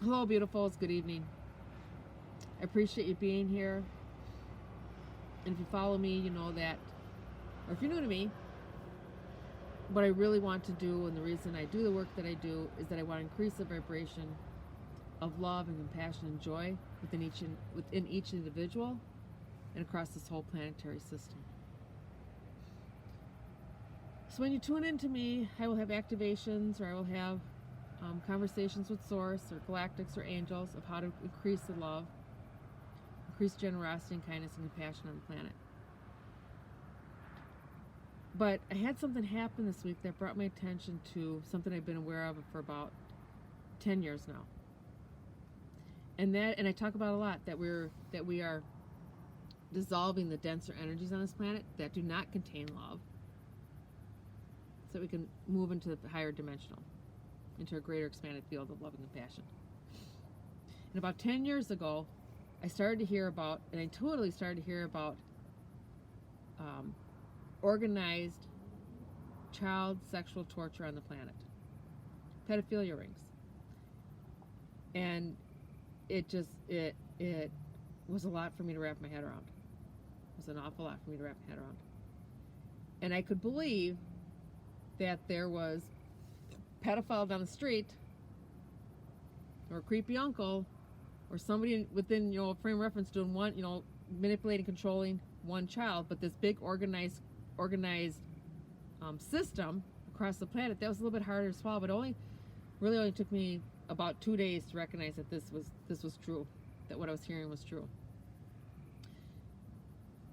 Hello, beautifuls. Good evening. I appreciate you being here. And if you follow me, you know that, or if you're new to me, what I really want to do and the reason I do the work that I do is that I want to increase the vibration of love and compassion and joy within each individual and across this whole planetary system. So when you tune into me, I will have activations, or I will have conversations with Source or galactics or angels of how to increase the love, increase generosity and kindness and compassion on the planet. But I had something happen this week that brought my attention to something I've been aware of for about 10 years now. And I talk about a lot that we are dissolving the denser energies on this planet that do not contain love, so that we can move into the higher dimensional, into a greater expanded field of love and compassion. And about 10 years ago, I totally started to hear about organized child sexual torture on the planet, pedophilia rings. And it was a lot for me to wrap my head around. It was an awful lot for me to wrap my head around. And I could believe that there was a pedophile down the street, or a creepy uncle, or somebody within, a frame of reference doing one, manipulating, controlling one child, but this big organized system across the planet, that was a little bit harder to swallow. But really only took me about 2 days to recognize that this was true, that what I was hearing was true.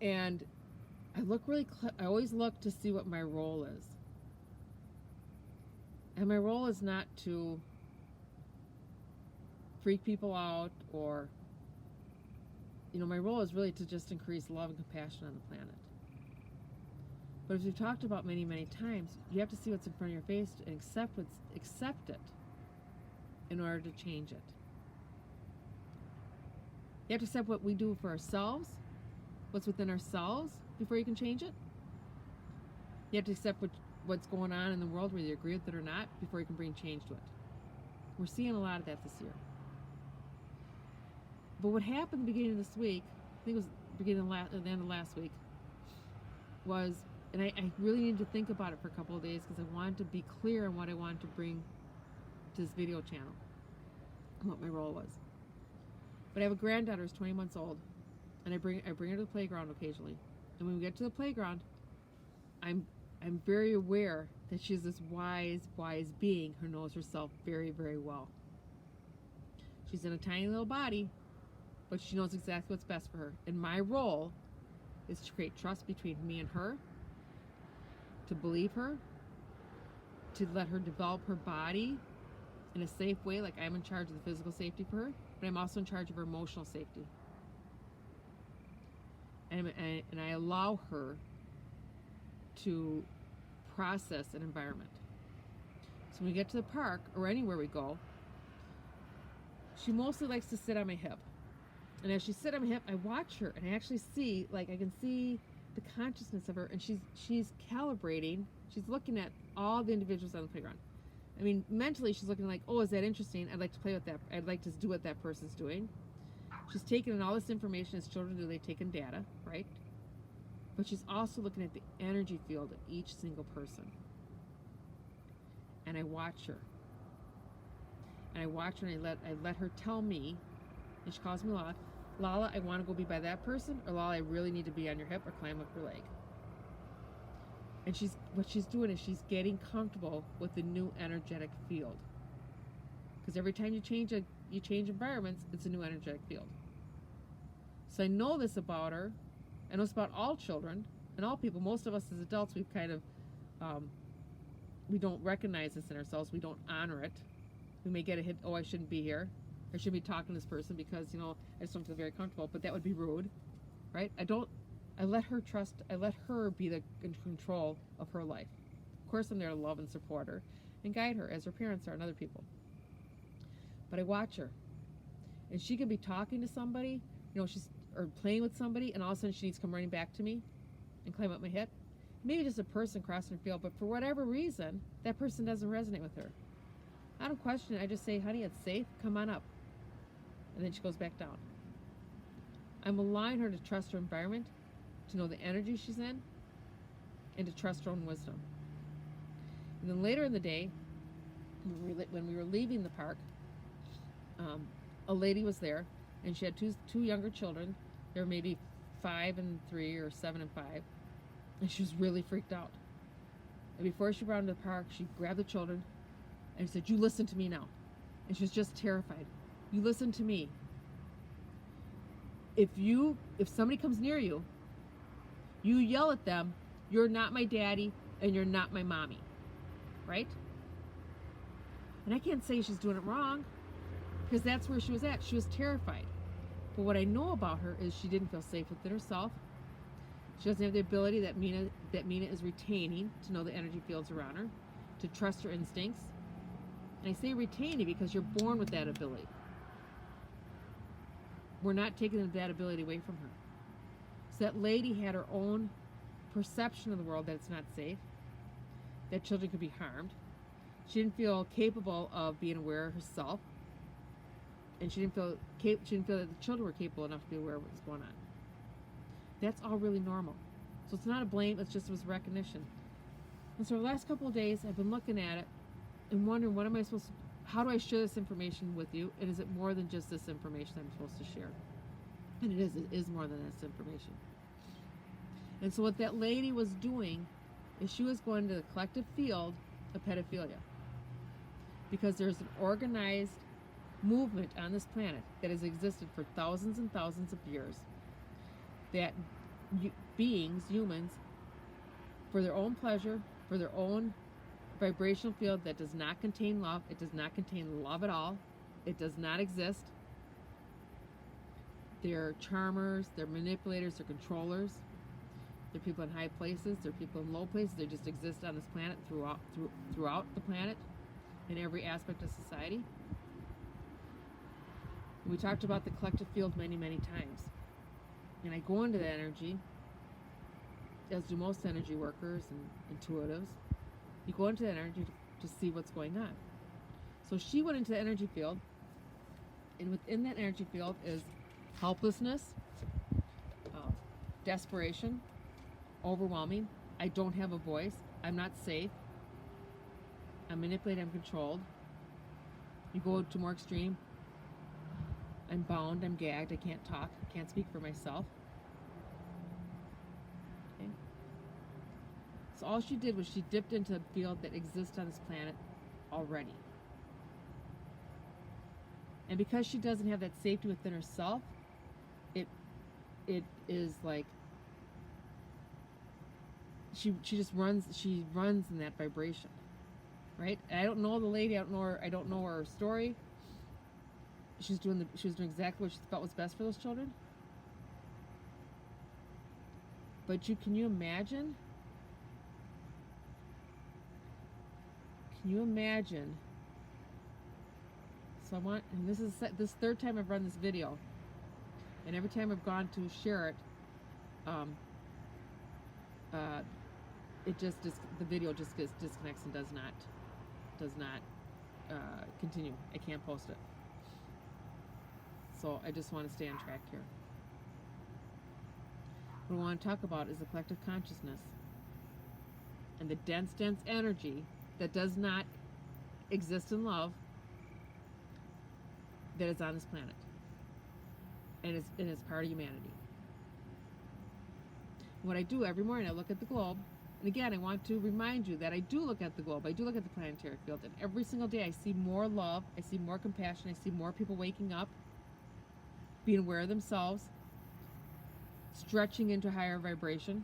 And I always look to see what my role is. And my role is not to freak people out, or my role is really to just increase love and compassion on the planet. But as we've talked about many, many times, you have to see what's in front of your face and accept it in order to change it. You have to accept what we do for ourselves, what's within ourselves, before you can change it. You have to accept what's going on in the world, whether you agree with it or not, before you can bring change to it. We're seeing a lot of that this year. But what happened at the beginning of this week, I think it was the end of last week, was, and I really needed to think about it for a couple of days because I wanted to be clear on what I wanted to bring to this video channel, and what my role was. But I have a granddaughter who's 20 months old, and I bring her to the playground occasionally. And when we get to the playground, I'm very aware that she's this wise being who knows herself very, very well. She's in a tiny little body, but she knows exactly what's best for her. And my role is to create trust between me and her, to believe her, to let her develop her body in a safe way, like I'm in charge of the physical safety for her, but I'm also in charge of her emotional safety. And I allow her to process an environment. So when we get to the park, or anywhere we go, she mostly likes to sit on my hip. And as she sits on my hip, I watch her, and I actually see, I can see the consciousness of her, and she's calibrating. She's looking at all the individuals on the playground. I mean, mentally, she's looking like, oh, is that interesting? I'd like to play with that. I'd like to do what that person's doing. She's taking in all this information, as children do. They take in data, right? But she's also looking at the energy field of each single person. And I watch her. And I watch her, and I let her tell me, and she calls me Lala. Lala, I want to go be by that person, or Lala, I really need to be on your hip or climb up your leg. And what she's doing is she's getting comfortable with the new energetic field. Because every time you change environments, it's a new energetic field. So I know this about her. I know it's about all children and all people. Most of us as adults, we've kind of, we don't recognize this in ourselves. We don't honor it. We may get a hit, oh, I shouldn't be here. I shouldn't be talking to this person because, I just don't feel very comfortable. But that would be rude, right? I let her trust, I let her be in control of her life. Of course, I'm there to love and support her and guide her, as her parents are and other people. But I watch her. And she can be talking to somebody, or playing with somebody, and all of a sudden she needs to come running back to me and climb up my hip. Maybe just a person crossing her field, but for whatever reason, that person doesn't resonate with her. I don't question it. I just say, honey, it's safe. Come on up. And then she goes back down. I'm allowing her to trust her environment, to know the energy she's in, and to trust her own wisdom. And then later in the day, when we were leaving the park, a lady was there, and she had two younger children. They were maybe 5 and 3 or 7 and 5, and she was really freaked out. And before she brought them to the park, she grabbed the children and said, "You listen to me now." And she was just terrified. "You listen to me. If somebody comes near you, you yell at them, 'You're not my daddy and you're not my mommy.'" Right? And I can't say she's doing it wrong, because that's where she was at. She was terrified. But what I know about her is she didn't feel safe within herself. She doesn't have the ability that Mina is retaining to know the energy fields around her, to trust her instincts. And I say retaining because you're born with that ability. We're not taking that ability away from her. So that lady had her own perception of the world, that it's not safe, that children could be harmed. She didn't feel capable of being aware herself, and she didn't feel that the children were capable enough to be aware of what was going on. That's all really normal. So it's not a blame, it was recognition. And so the last couple of days, I've been looking at it and wondering, how do I share this information with you? And is it more than just this information I'm supposed to share? And it is more than this information. And so what that lady was doing is she was going to the collective field of pedophilia. Because there's an organized movement on this planet that has existed for thousands and thousands of years, that humans, for their own pleasure, for their own vibrational field that does not contain love, it does not contain love at all, it does not exist. They're charmers, they're manipulators, they're controllers, they're people in high places, they're people in low places. They just exist on this planet throughout the planet, in every aspect of society. We talked about the collective field many, many times. And I go into that energy, as do most energy workers and intuitives. You go into that energy to see what's going on. So she went into the energy field, and within that energy field is helplessness, desperation, overwhelming. I don't have a voice. I'm not safe. I'm manipulated. I'm controlled. You go to more extreme. I'm bound. I'm gagged. I can't talk. I can't speak for myself. Okay. So all she did was she dipped into a field that exists on this planet already. And because she doesn't have that safety within herself, it is like she runs in that vibration, right? And I don't know the lady. I don't know her story. She was doing exactly what she felt was best for those children. But can you imagine? Can you imagine? So and this is this third time I've run this video, and every time I've gone to share it, the video just disconnects and does not continue. I can't post it. So I just want to stay on track here. What I want to talk about is the collective consciousness and the dense energy that does not exist in love, that is on this planet, and it's part of humanity. What I do every morning, I look at the globe, and again, I want to remind you that I do look at the globe, I do look at the planetary field, and every single day I see more love, I see more compassion, I see more people waking up, being aware of themselves, stretching into higher vibration,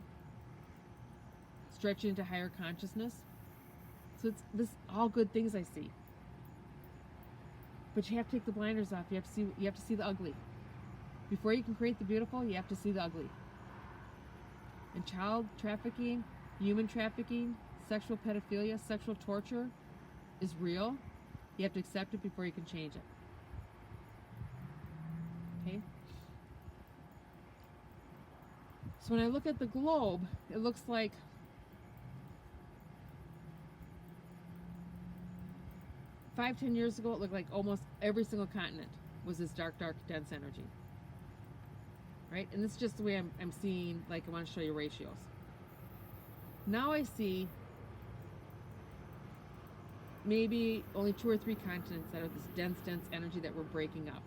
stretching into higher consciousness. So it's all good things I see. But you have to take the blinders off. You have to see the ugly. Before you can create the beautiful, you have to see the ugly. And child trafficking, human trafficking, sexual pedophilia, sexual torture is real. You have to accept it before you can change it. Okay? So when I look at the globe, it looks like 5-10 years ago, it looked like almost every single continent was this dark, dark, dense energy. Right? And this is just the way I'm seeing, like I want to show you ratios. Now I see maybe only 2 or 3 continents that are this dense, dense energy that we're breaking up.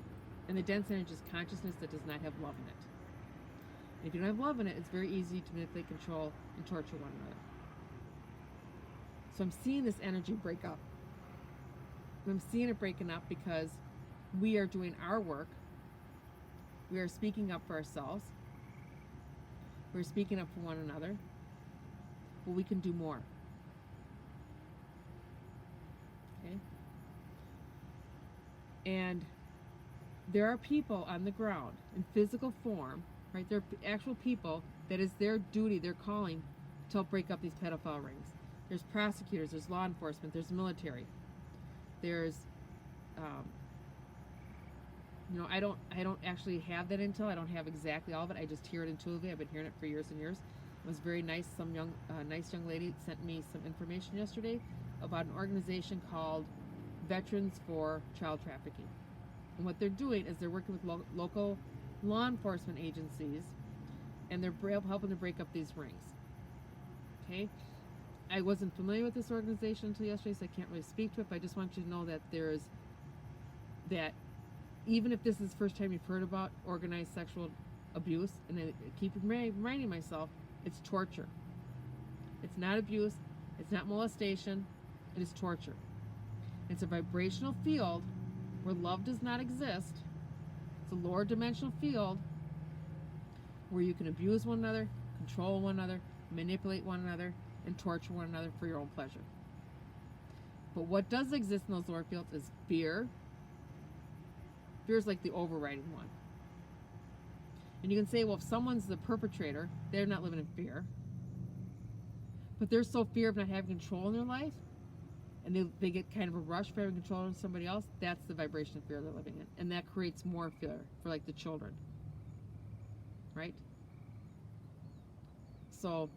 And the dense energy is consciousness that does not have love in it. And if you don't have love in it, it's very easy to manipulate, control, and torture one another. So I'm seeing this energy break up. And I'm seeing it breaking up because we are doing our work. We are speaking up for ourselves. We're speaking up for one another. But we can do more. Okay? And there are people on the ground in physical form, right? There are actual people that is their duty, their calling, to help break up these pedophile rings. There's prosecutors, there's law enforcement, there's military. There's, I don't actually have that intel. I don't have exactly all of it. I just hear it intuitively. I've been hearing it for years and years. It was very nice. Some nice young lady sent me some information yesterday about an organization called Veterans for Child Trafficking. And what they're doing is they're working with local law enforcement agencies, and they're helping to break up these rings. Okay? I wasn't familiar with this organization until yesterday, so I can't really speak to it, but I just want you to know that that even if this is the first time you've heard about organized sexual abuse, and I keep reminding myself, it's torture. It's not abuse, it's not molestation, it is torture. It's a vibrational field where love does not exist. It's a lower dimensional field where you can abuse one another, control one another, manipulate one another, and torture one another for your own pleasure. But what does exist in those lower fields is fear. Fear is like the overriding one. And you can say, well, if someone's the perpetrator, they're not living in fear. But they're so fear of not having control in their life, and they get kind of a rush for having control of somebody else, that's the vibration of fear they're living in. And that creates more fear for like the children. Right? So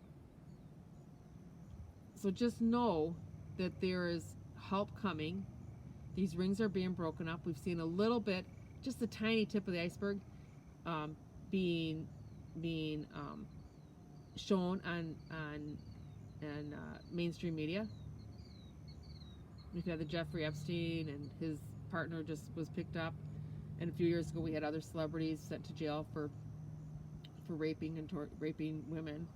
just know that there is help coming. These rings are being broken up. We've seen a little bit, just the tiny tip of the iceberg, being shown on mainstream media. We've had the Jeffrey Epstein, and his partner just was picked up. And a few years ago, we had other celebrities sent to jail for raping and raping women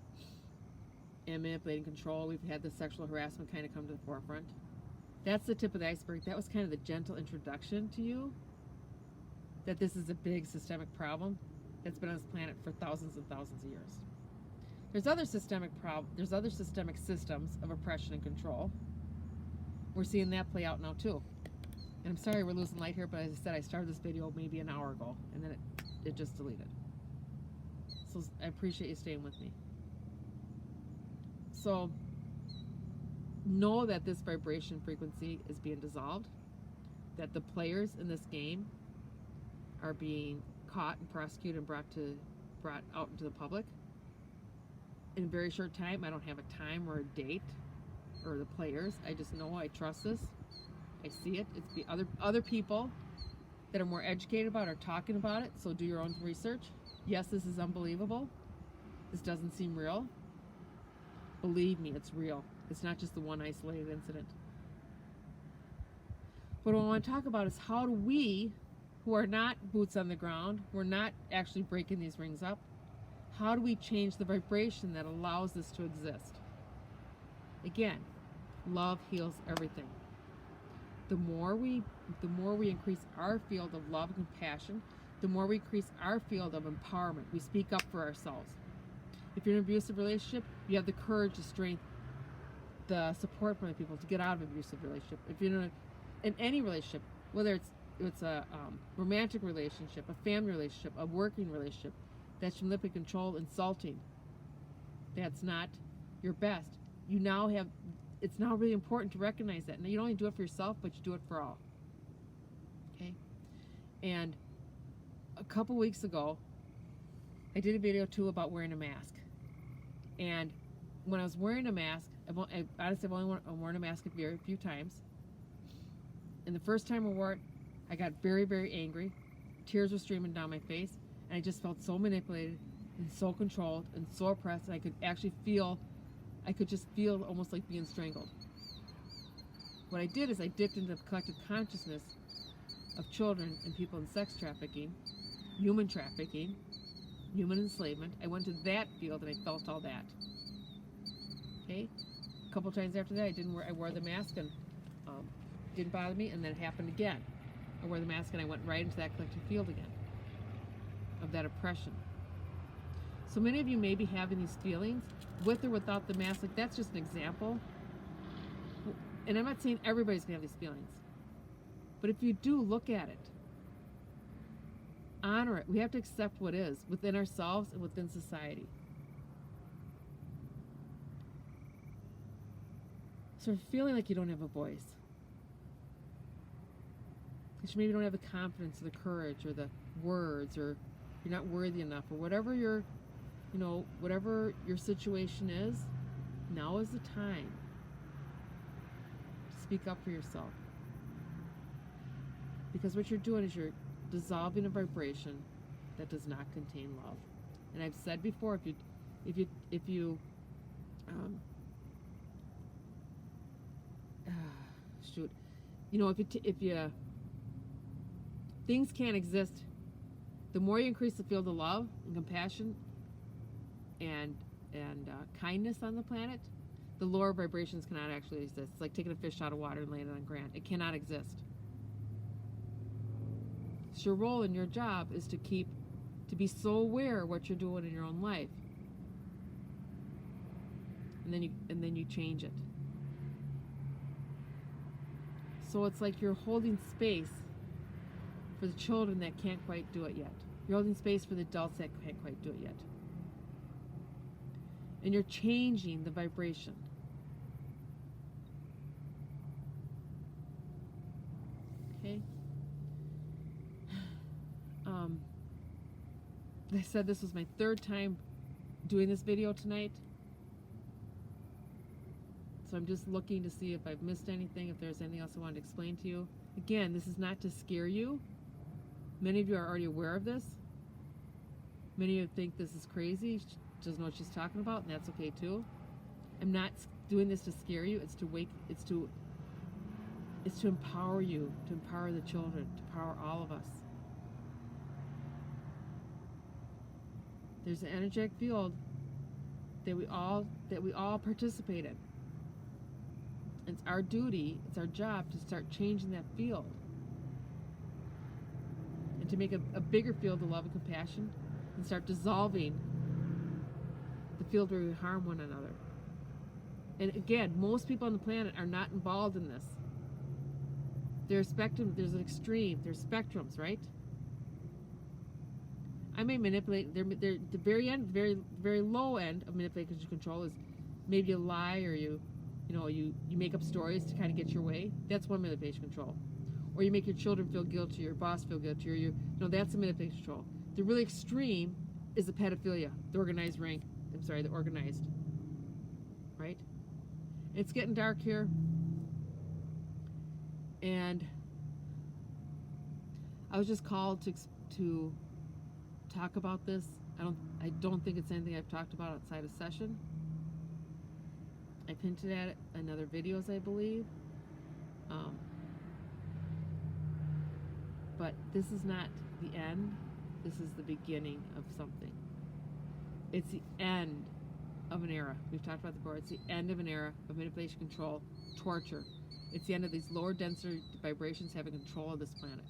and manipulating control. We've had the sexual harassment kind of come to the forefront. That's the tip of the iceberg. That was kind of the gentle introduction to you that this is a big systemic problem that's been on this planet for thousands and thousands of years. There's other systemic systems of oppression and control. We're seeing that play out now too. And I'm sorry we're losing light here, but as I said, I started this video maybe an hour ago, and then it just deleted. So I appreciate you staying with me. So know that this vibration frequency is being dissolved, that the players in this game are being caught and prosecuted and brought out into the public in a very short time. I don't have a time or a date or the players. I just know, I trust this. I see it. It's the other people that are more educated about it are talking about it, so do your own research. Yes, this is unbelievable. This doesn't seem real. Believe me, it's real. It's not just the one isolated incident. But what I want to talk about is how do we, who are not boots on the ground, we're not actually breaking these rings up, how do we change the vibration that allows this to exist? Again, love heals everything. The more we increase our field of love and compassion, the more we increase our field of empowerment. We speak up for ourselves. If you're in an abusive relationship, you have the courage to strengthen the support from the people to get out of an abusive relationship. If you're in any relationship, whether it's a romantic relationship, a family relationship, a working relationship, that's manipulating, control, insulting, that's not your best. It's now really important to recognize that. Now, you don't only do it for yourself, but you do it for all. Okay? And a couple weeks ago, I did a video too about wearing a mask. And when I was wearing a mask, I've only worn a mask a few times. And the first time I wore it, I got very, very angry. Tears were streaming down my face, and I just felt so manipulated and so controlled and so oppressed, and I could just feel almost like being strangled. What I did is I dipped into the collective consciousness of children and people in sex trafficking, human enslavement. I went to that field and I felt all that. Okay? A couple times after that, I wore the mask and didn't bother me, and then it happened again. I wore the mask and I went right into that collective field again of that oppression. So many of you may be having these feelings with or without the mask. Like, that's just an example. And I'm not saying everybody's gonna have these feelings, but if you do, look at it, honor it. We have to accept what is within ourselves and within society. So if you're feeling like you don't have a voice, because you maybe don't have the confidence or the courage or the words, or you're not worthy enough, or whatever whatever your situation is, now is the time to speak up for yourself. Because what you're doing is you're dissolving a vibration that does not contain love. And I've said before, if you things can't exist. The more you increase the field of love and compassion and kindness on the planet, the lower vibrations cannot actually exist. It's like taking a fish out of water and laying it on ground. It cannot exist. So your role in your job is to be so aware of what you're doing in your own life, and then you change it. So it's like you're holding space for the children that can't quite do it yet. You're holding space for the adults that can't quite do it yet. And you're changing the vibration. Okay? I said this was my third time doing this video tonight. So I'm just looking to see if I've missed anything, if there's anything else I wanted to explain to you. Again, this is not to scare you. Many of you are already aware of this. Many of you think this is crazy. She doesn't know what she's talking about, and that's okay too. I'm not doing this to scare you. It's to empower you, to empower the children, to empower all of us. There's an energetic field that we all participate in. It's our duty, it's our job to start changing that field, and to make a bigger field of love and compassion, and start dissolving the field where we harm one another. And again, most people on the planet are not involved in this. There's an extreme, there's spectrums, right? I may manipulate. The very end, very low end of manipulation control is maybe a lie, or you make up stories to kind of get your way. That's one manipulation control. Or you make your children feel guilty, your boss feel guilty, or that's a manipulation control. The really extreme is the pedophilia, the organized, right? It's getting dark here, and I was just called to talk about this. I don't think it's anything I've talked about outside of session. I've hinted at it in other videos, I believe. But this is not the end. This is the beginning of something. It's the end of an era. We've talked about it before. It's the end of an era of manipulation, control, torture. It's the end of these lower density vibrations having control of this planet.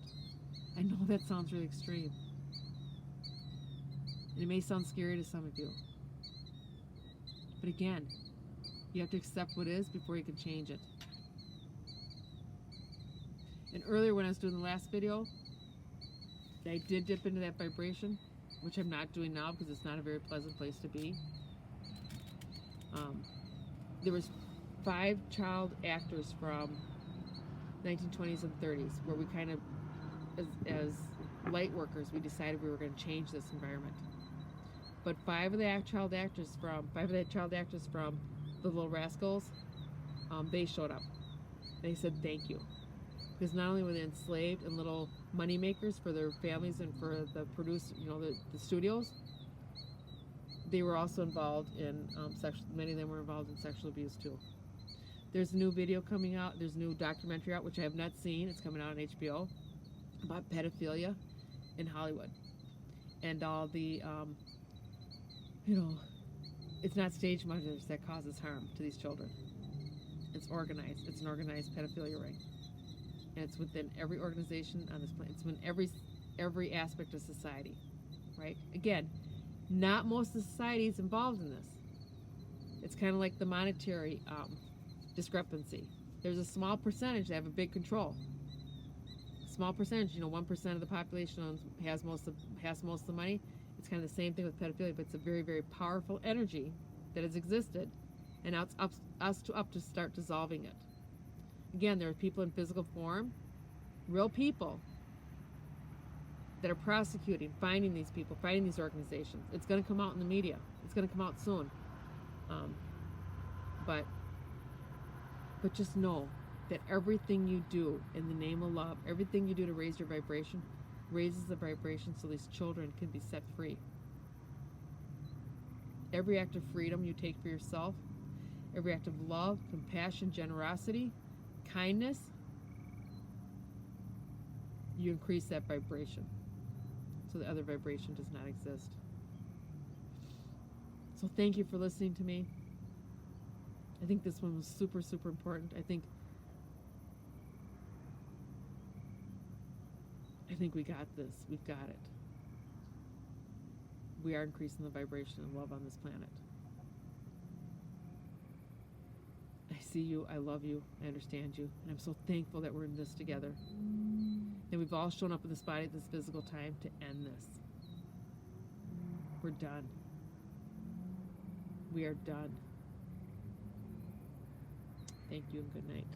I know that sounds really extreme. And it may sound scary to some of you. But again, you have to accept what is before you can change it. And earlier when I was doing the last video, I did dip into that vibration, which I'm not doing now because it's not a very pleasant place to be. There was 5 child actors from 1920s and 30s where we kind of, as light workers, we decided we were going to change this environment. But 5 of the child actors from the Little Rascals, they showed up. They said thank you. Because not only were they enslaved in little money makers for their families and for the the studios, they were also involved in many of them were involved in sexual abuse too. There's a new video coming out. There's a new documentary out, which I have not seen. It's coming out on HBO about pedophilia in Hollywood. And all the, it's not stage mothers that causes harm to these children. It's organized. It's an organized pedophilia ring. And it's within every organization on this planet. It's within every aspect of society, right? Again, not most of society is involved in this. It's kind of like the monetary discrepancy. There's a small percentage that have a big control. Small percentage, 1% of the population has most of the money. It's kind of the same thing with pedophilia, but it's a very, very powerful energy that has existed, and now it's up to start dissolving it. Again, there are people in physical form, real people, that are prosecuting, finding these people, fighting these organizations. It's going to come out in the media. It's going to come out soon. But just know that everything you do in the name of love, everything you do to raise your vibration, raises the vibration so these children can be set free. Every act of freedom you take for yourself, every act of love, compassion, generosity, kindness, you increase that vibration so the other vibration does not exist. So thank you for listening to me. I think this one was super, super important. I think we got this. We've got it. We are increasing the vibration of love on this planet. I see you. I love you. I understand you. And I'm so thankful that we're in this together. And we've all shown up in this body at this physical time to end this. We're done. We are done. Thank you and good night.